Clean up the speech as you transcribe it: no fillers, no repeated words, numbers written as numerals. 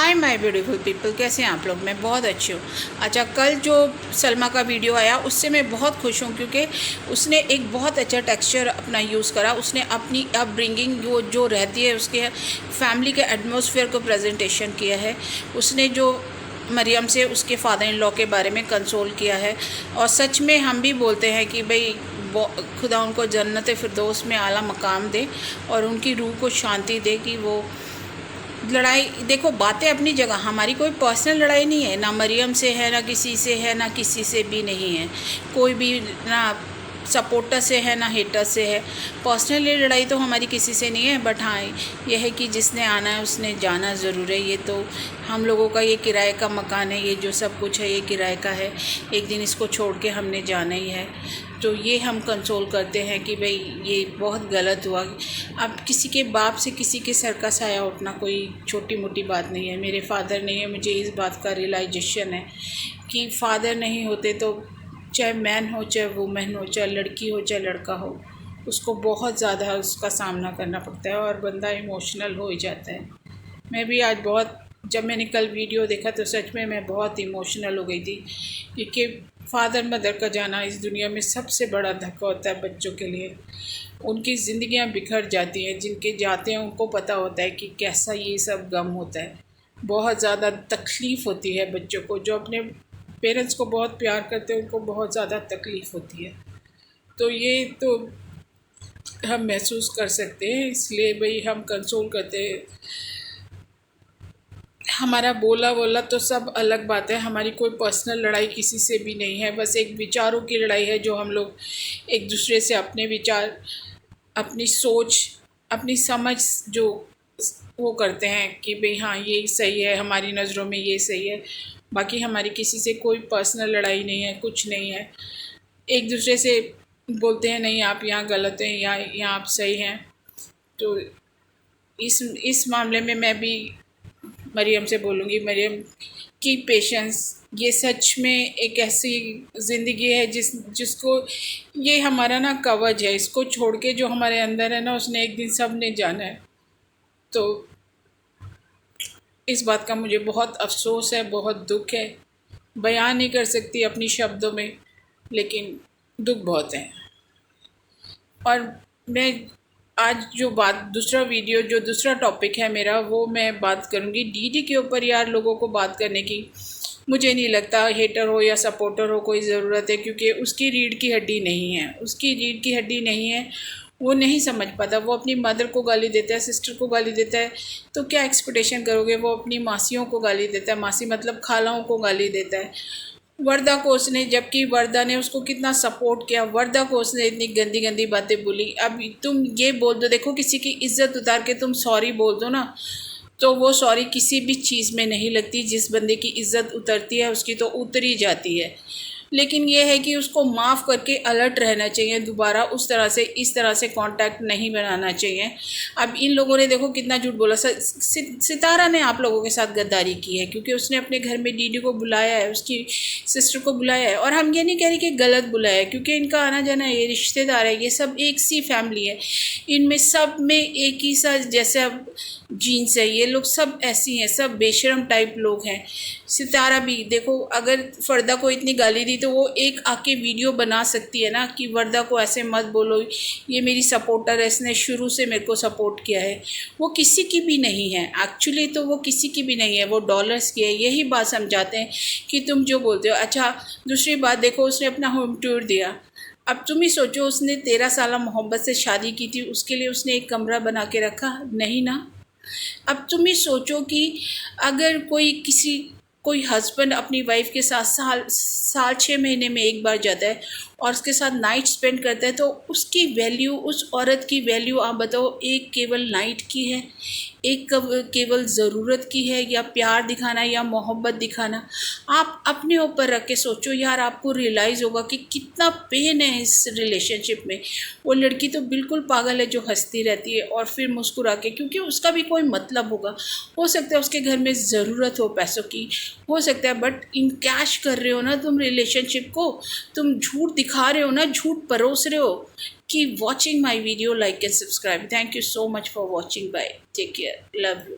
Hi my beautiful people, कैसे हैं आप लोग। मैं बहुत अच्छी हूँ। अच्छा, कल जो सलमा का वीडियो आया उससे मैं बहुत खुश हूँ क्योंकि उसने एक बहुत अच्छा टेक्सचर अपना यूज़ करा। उसने अपनी अपब्रिंगिंग जो रहती है उसके फैमिली के एटमॉस्फेयर को प्रेजेंटेशन किया है। उसने जो मरियम से उसके फादर इन लॉ के बारे में कंसोल किया है। और सच में हम भी बोलते हैं कि भाई खुदा उनको जन्नत फिरदौस में आला मकाम दे और उनकी रूह को शांति दे। कि वो लड़ाई देखो, बातें अपनी जगह, हमारी कोई पर्सनल लड़ाई नहीं है, ना मरियम से है, ना किसी से है, ना किसी से भी नहीं है। कोई भी ना सपोर्टर से है ना हेटर से है। पर्सनली लड़ाई तो हमारी किसी से नहीं है। बट हाँ, यह है कि जिसने आना है उसने जाना ज़रूर है। ये तो हम लोगों का ये किराए का मकान है, ये जो सब कुछ है ये किराए का है। एक दिन इसको छोड़ के हमने जाना ही है। तो ये हम कंसोल करते हैं कि भाई ये बहुत गलत हुआ। अब किसी के बाप से किसी के सर का साया उठना कोई छोटी मोटी बात नहीं है। मेरे फादर नहीं है, मुझे इस बात का रियलाइजेशन है कि फादर नहीं होते तो चाहे मैन हो, चाहे वुमेन हो, चाहे लड़की हो, चाहे लड़का हो, उसको बहुत ज़्यादा उसका सामना करना पड़ता है और बंदा इमोशनल हो ही जाता है। मैं भी आज बहुत, जब मैंने कल वीडियो देखा तो सच में मैं बहुत इमोशनल हो गई थी क्योंकि फादर मदर का जाना इस दुनिया में सबसे बड़ा धक्का होता है बच्चों के लिए। उनकी ज़िंदगियां बिखर जाती हैं। जिनके जाते हैं उनको पता होता है कि कैसा ये सब गम होता है। बहुत ज़्यादा तकलीफ़ होती है बच्चों को। जो अपने पेरेंट्स को बहुत प्यार करते हैं उनको बहुत ज़्यादा तकलीफ़ होती है। तो ये तो हम महसूस कर सकते हैं, इसलिए भाई हम कंसोल करते हैं। हमारा बोला तो सब अलग बात है, हमारी कोई पर्सनल लड़ाई किसी से भी नहीं है। बस एक विचारों की लड़ाई है जो हम लोग एक दूसरे से अपने विचार, अपनी सोच, अपनी समझ जो वो करते हैं कि भाई हाँ ये सही है, हमारी नज़रों में ये सही है। बाकी हमारी किसी से कोई पर्सनल लड़ाई नहीं है, कुछ नहीं है। एक दूसरे से बोलते हैं नहीं आप यहाँ गलत हैं या यहाँ आप सही हैं। तो इस मामले में मैं भी मरियम से बोलूँगी, मरियम की पेशेंस, ये सच में एक ऐसी ज़िंदगी है जिसको ये हमारा ना कवच है। इसको छोड़ के जो हमारे अंदर है ना, उसने एक दिन सब ने जाना है। तो इस बात का मुझे बहुत अफसोस है, बहुत दुख है। बयान नहीं कर सकती अपनी शब्दों में, लेकिन दुख बहुत है। और मैं आज जो बात, दूसरा वीडियो, जो दूसरा टॉपिक है मेरा, वो मैं बात करूँगी डीडी के ऊपर। यार लोगों को बात करने की मुझे नहीं लगता, हेटर हो या सपोर्टर हो, कोई ज़रूरत है। क्योंकि उसकी रीढ़ की हड्डी नहीं है, उसकी रीढ़ की हड्डी नहीं है। वो नहीं समझ पाता। वो अपनी मदर को गाली देता है, सिस्टर को गाली देता है, तो क्या एक्सपेक्टेशन करोगे। वो अपनी मासियों को गाली देता है, मासी मतलब खालाओं को गाली देता है। वर्दा को उसने, जबकि वर्दा ने उसको कितना सपोर्ट किया, वर्दा को उसने इतनी गंदी गंदी बातें बोली। अब तुम ये बोल दो, देखो किसी की इज्जत उतार के तुम सॉरी बोल दो ना, तो वो सॉरी किसी भी चीज़ में नहीं लगती। जिस बंदे की इज्जत उतरती है उसकी तो उतर ही जाती है। लेकिन ये है कि उसको माफ़ करके अलर्ट रहना चाहिए, दोबारा उस तरह से, इस तरह से कांटेक्ट नहीं बनाना चाहिए। अब इन लोगों ने देखो कितना झूठ बोला। सितारा ने आप लोगों के साथ गद्दारी की है क्योंकि उसने अपने घर में डीडी को बुलाया है, उसकी सिस्टर को बुलाया है। और हम ये नहीं कह रहे कि गलत बुलाया है, क्योंकि इनका आना जाना, ये रिश्तेदार है, ये सब एक सी फैमिली है। इनमें सब में एक ही सा जैसा जीन्स है। ये लोग सब ऐसी हैं, सब बेशरम टाइप लोग हैं। सितारा भी देखो, अगर फरदा को इतनी गाली दी तो वो एक आके वीडियो बना सकती है ना कि वर्दा को ऐसे मत बोलो, ये मेरी सपोर्टर है, इसने शुरू से मेरे को सपोर्ट किया है। वो किसी की भी नहीं है एक्चुअली, तो वो किसी की भी नहीं है, वो डॉलर्स की है। यही बात समझाते हैं कि तुम जो बोलते हो। अच्छा, दूसरी बात देखो, उसने अपना होम टूर दिया। अब तुम ही सोचो, उसने 13 साल मोहब्बत से शादी की थी, उसके लिए उसने एक कमरा बना के रखा नहीं ना। अब तुम ही सोचो कि अगर कोई हस्बैंड अपनी वाइफ के साथ साल 6 महीने में एक बार जाता है और उसके साथ नाइट स्पेंड करता है, तो उसकी वैल्यू, उस औरत की वैल्यू आप बताओ, एक केवल नाइट की है, एक केवल ज़रूरत की है, या प्यार दिखाना या मोहब्बत दिखाना। आप अपने ऊपर रख के सोचो यार, आपको रियलाइज़ होगा कि कितना पेन है इस रिलेशनशिप में। वो लड़की तो बिल्कुल पागल है जो हंसती रहती है और फिर मुस्कुरा के, क्योंकि उसका भी कोई मतलब होगा। हो सकता है उसके घर में ज़रूरत हो पैसों की, हो सकता है, बट इन कैश कर रहे हो ना तुम रिलेशनशिप को, तुम झूठ दिखा रहे हो ना, झूठ परोस रहे हो। Keep watching my video, like and subscribe. Thank you so much for watching. Bye. Take care. Love you.